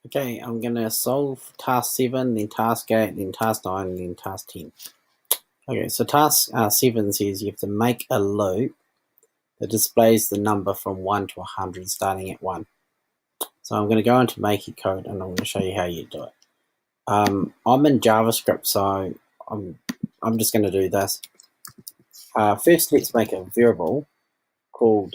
Okay, I'm going to solve task 7, then task 8, then task 9, then task 10. Okay, so task 7 says you have to make a loop that displays the number from 1 to 100 starting at 1. So I'm going to go into Make It code and I'm going to show you how you do it. I'm in JavaScript, so I'm just going to do this. First, let's make a variable called,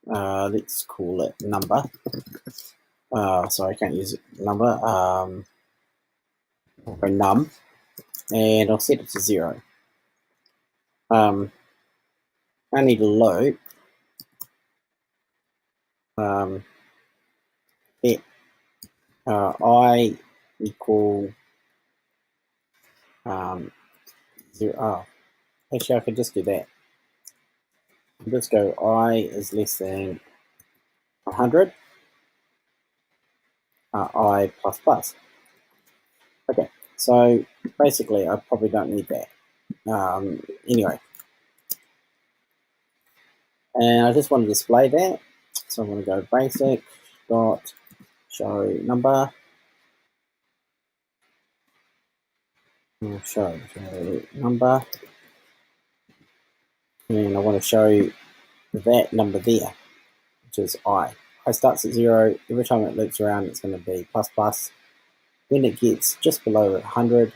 let's call it number. Sorry, I can't use number. Num, and I'll set it to 0. I need a loop let I equal 0. Oh, actually, I could just do that. I'll just go I is less than 100, I plus plus. Okay, so basically, I probably don't need that. Anyway, and I just want to display that, so I'm going to go basic dot show number. Show number, and I want to show that number there, which is I. I starts at 0. Every time it loops around, it's going to be plus plus. When it gets just below 100,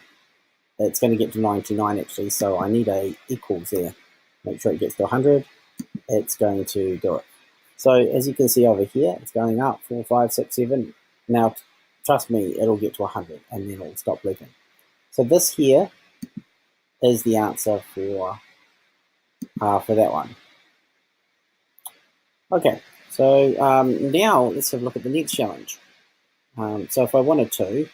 it's going to get to 99 actually. So I need a equals there. Make sure it gets to 100. It's going to do it. So as you can see over here, it's going up 4, 5, 6, 7. Now, trust me, it'll get to 100 and then it'll stop looping. So this here is the answer for that one. Okay, so now let's have a look at the next challenge. So if I wanted to,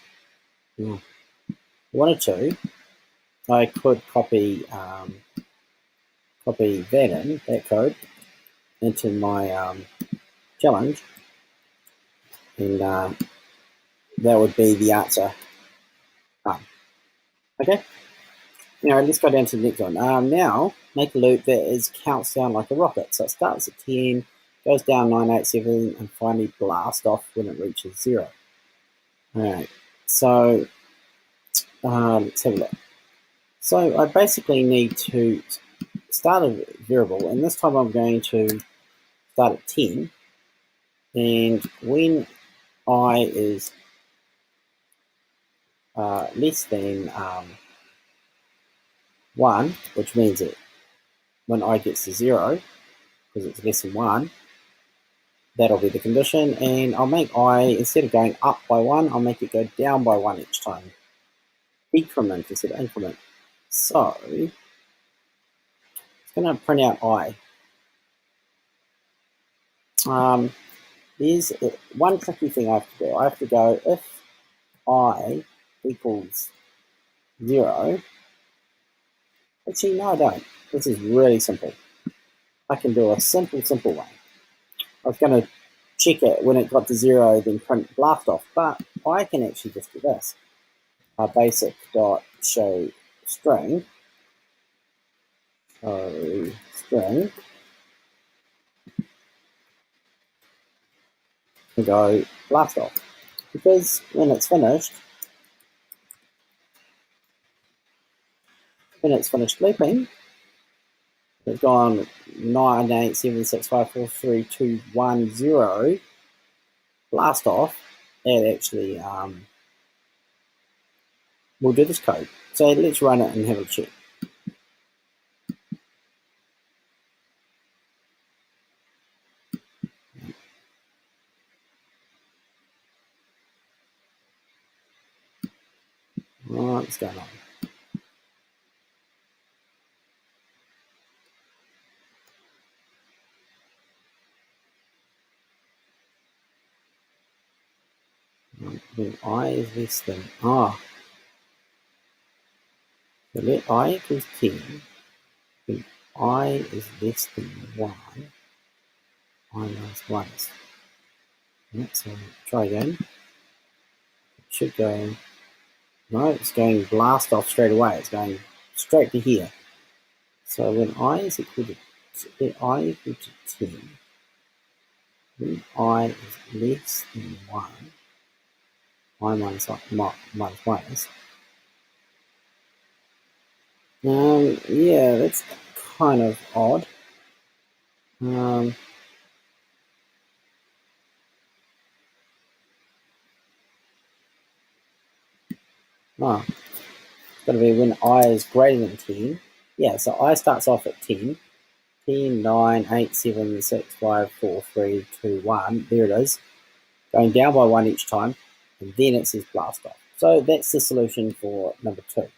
I could copy that code into my challenge, and that would be the answer. Okay. Now let's go down to the next one. Now make a loop that counts down like a rocket. So it starts at 10, goes down 9, 8, 7, and finally blast off when it reaches 0. All right. So let's have a look. So I basically need to start a variable, and this time I'm going to start at 10, and when I is less than 1, which means that when I gets to 0, because it's less than 1, that'll be the condition, and I'll make I, instead of going up by 1, I'll make it go down by 1 each time. Decrement instead of increment. So it's going to print out I. There's one tricky thing I have to do. I have to go if I equals 0. Actually, no, I don't. This is really simple. I can do a simple way. I was going to check it when it got to 0, then print blast off, but I can actually just do this. Basic dot show string. So string. And go blast off. Because when it's finished looping, it's gone 9, 8, 7, 6, 5, 4, 3, 2, 1, 0. Blast off. It actually will do this code. So let's run it and have a check. What's going on? When I is less than so let I equals 10. When I is less than 1, I minus 1. So try again. It should go. No, it's going blast off straight away. It's going straight to here. So when I is equal to 10, when I is less than 1, I minus minus. Yeah, that's kind of odd. Oh, it's got to be when I is greater than 10. Yeah, so I starts off at 10. 10, 9, 8, 7, 6, 5, 4, 3, 2, 1. There it is. Going down by 1 each time. And then it says blast off. So that's the solution for number 2.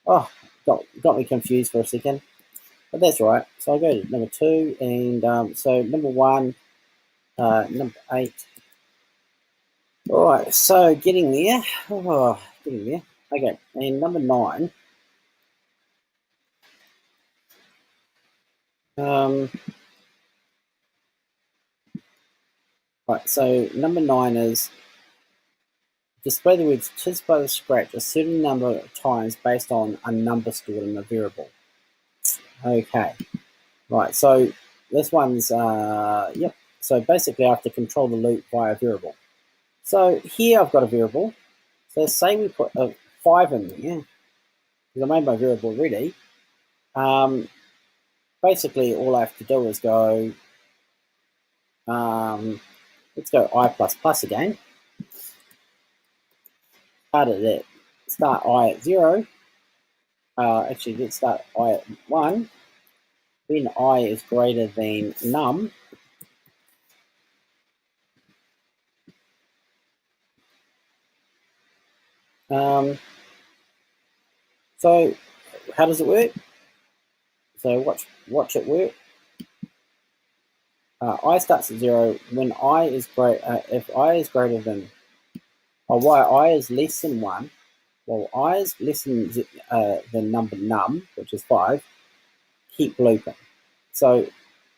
Oh, got me confused for a second. But that's right. So I go to number 2. And so number 1, number 8. All right, so getting there. Oh, getting there. Okay, and number 9. Right, so number 9 is display the words "tis by the scratch" a certain number of times based on a number stored in a variable. Okay, right, so this one's, yep. So basically I have to control the loop via a variable. So here I've got a variable. So say we put a 5 in there, because I made my variable already. Basically all I have to do is go, let's go I++ again. Start I at 0. Actually, let's start I at 1. When I is greater than num, so how does it work? So watch it work. I starts at 0 when I is great. If I is greater than, or why I is less than 1. Well, I is less than the number num, which is 5. Keep looping. So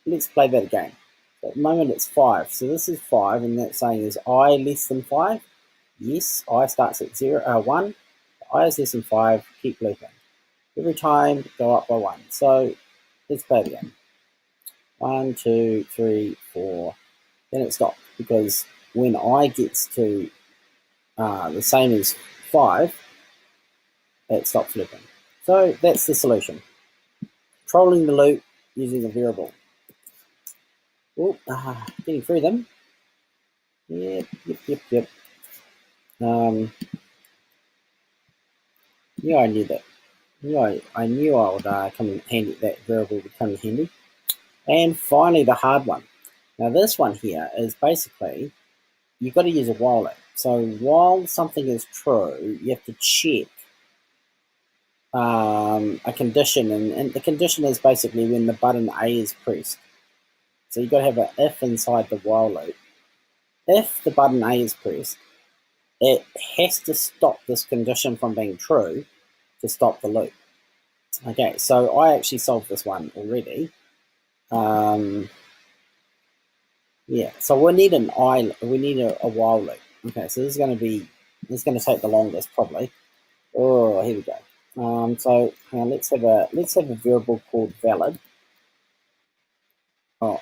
let's play that again. So at the moment it's 5. So this is 5, and that's saying is I less than 5. Yes, I starts at 1. I is less than 5. Keep looping. Every time go up by 1. So let's play it again. 1, 2, 3, 4. Then it stops because when I gets to the same as 5, it stops looping. So that's the solution. Controlling the loop using a variable. Oh, getting through them. Yep. Yeah, I knew that. Yeah, I knew I would come in handy. That variable would come in handy. And finally, the hard one. Now, this one here is basically you've got to use a while loop. So while something is true, you have to check a condition, and the condition is basically when the button A is pressed. So you've got to have an if inside the while loop. If the button A is pressed, it has to stop this condition from being true to stop the loop. Okay, so I actually solved this one already. Yeah, so we need a while loop. Okay, so this is going to take the longest probably. Oh, here we go. So hang on, let's have a variable called valid. Oh,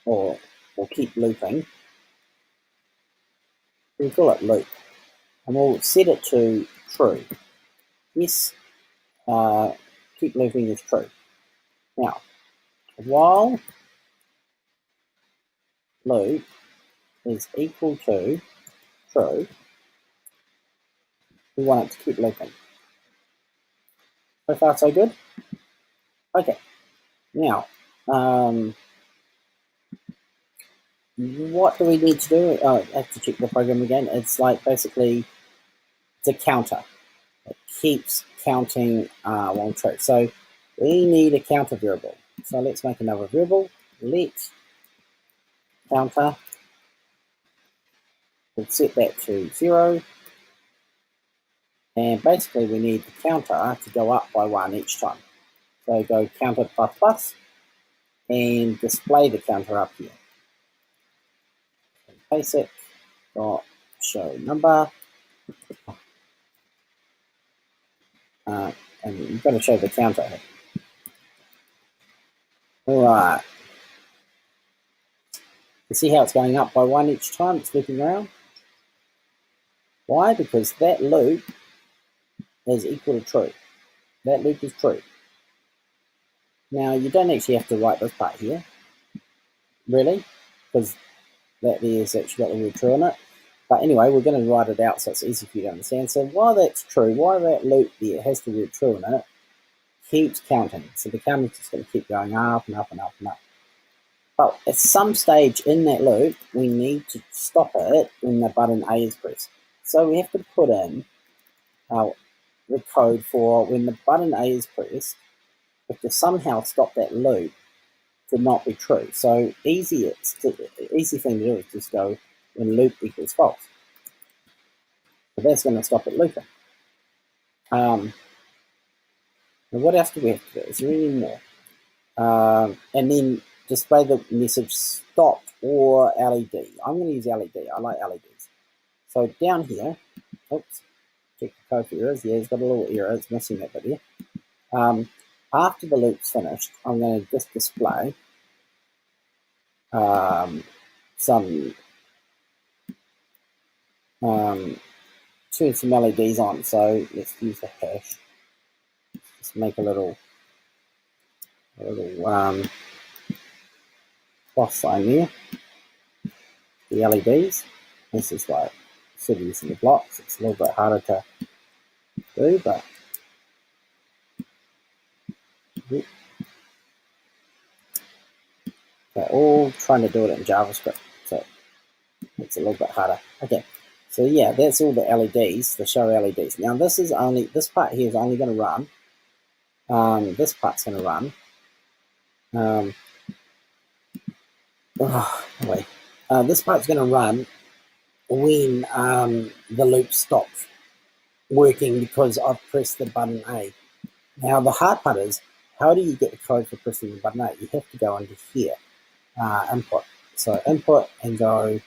or keep looping. We call it loop, and we'll set it to true. Yes, keep looping is true. Now, while loop is equal to true, we want it to keep looping. So far, so good. Okay. Now, what do we need to do? Oh, I have to check the program again. It's like basically it's a counter. It keeps counting one track. So we need a counter variable. So let's make another variable. Let counter. We'll set that to 0. And basically we need the counter to go up by 1 each time. So go counter ++ and display the counter up here. Basic dot show number. And you've got to show the counter. All right. You see how it's going up by 1 each time it's looping around? Why? Because that loop is equal to true. That loop is true. Now, you don't actually have to write this part here, really, because that there's actually got the word true in it. But anyway, we're going to write it out so it's easy for you to understand. So while that's true, while that loop there has the word true in it, keeps counting. So the counting's just going to keep going up and up and up and up. But at some stage in that loop, we need to stop it when the button A is pressed. So we have to put in the code for when the button A is pressed, we have to somehow stop that loop to not be true. So easy thing to do is just go when loop equals false. So that's going to stop it looping. And what else do we have to do? Is there any more? And then display the message stopped or LED. I'm going to use LED. I like LEDs. So down here, oops, check the code for errors. Yeah, it's got a little error. It's missing that bit here. After the loop's finished, I'm going to just display turn some LEDs on. So let's use the hash. Just make a little cross sign there. The LEDs. This is like cities in the blocks. It's a little bit harder to do, but they're all trying to do it in JavaScript, so it's a little bit harder. Okay, so yeah, that's all the LEDs, the show LEDs. Now this part here is only going to run. This part's going to run. This part's going to run when the loop stops working because I've pressed the button A. Now the hard part is, how do you get the code for pressing the button A? You have to go into here, input. So input and go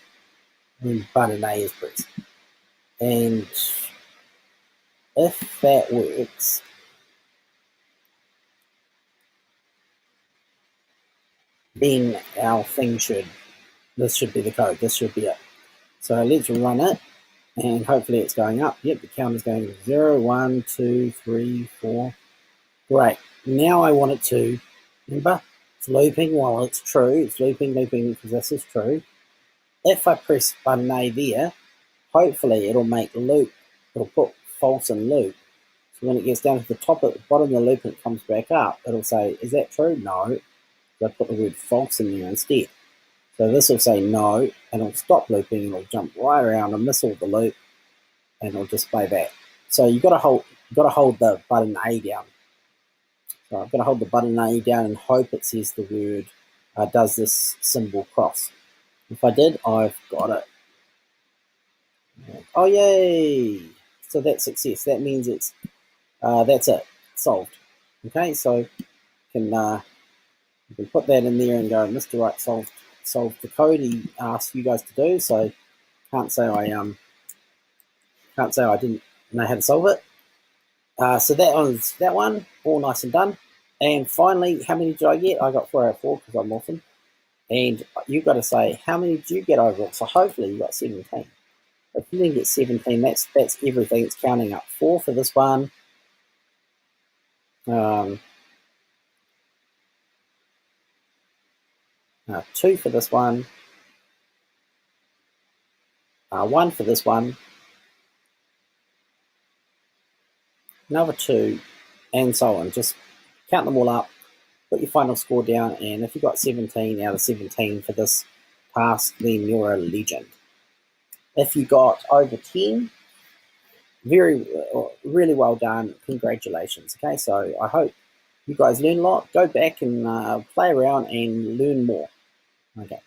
when button A is pressed. And if that works, then our thing this should be the code. This should be it. So let's run it, and hopefully it's going up. Yep, the count is going 0, 1, 2, 3, 4. Great. Now I want it to, remember, it's looping while it's true. It's looping because this is true. If I press button A there, hopefully it'll make loop. It'll put false in loop. So when it gets down to the top at the bottom of the loop and it comes back up, it'll say, is that true? No. So I put the word false in there instead. So this will say no, and it'll stop looping, and it'll jump right around and miss all the loop, and it'll display that. So you've got to hold the button A down. So I've got to hold the button A down and hope it says the word, does this symbol cross. If I did, I've got it. Oh, yay! So that's success. That means it's, that's it, solved. Okay, so you can put that in there and go, Mr. Wright solved the code he asked you guys to do. So can't say I didn't know how to solve it. So that one, all nice and done. And finally, how many did I get? I got 4 out of 4 because I'm awesome. And you've got to say, how many did you get overall? So hopefully you got 17. If you didn't get 17, that's everything. It's counting up. 4 for this one. 2 for this one. 1 for this one. Another 2, and so on. Just count them all up, put your final score down, and if you got 17 out of 17 for this task, then you're a legend. If you got over 10, really well done. Congratulations. Okay, so I hope you guys learn a lot. Go back and play around and learn more. Okay.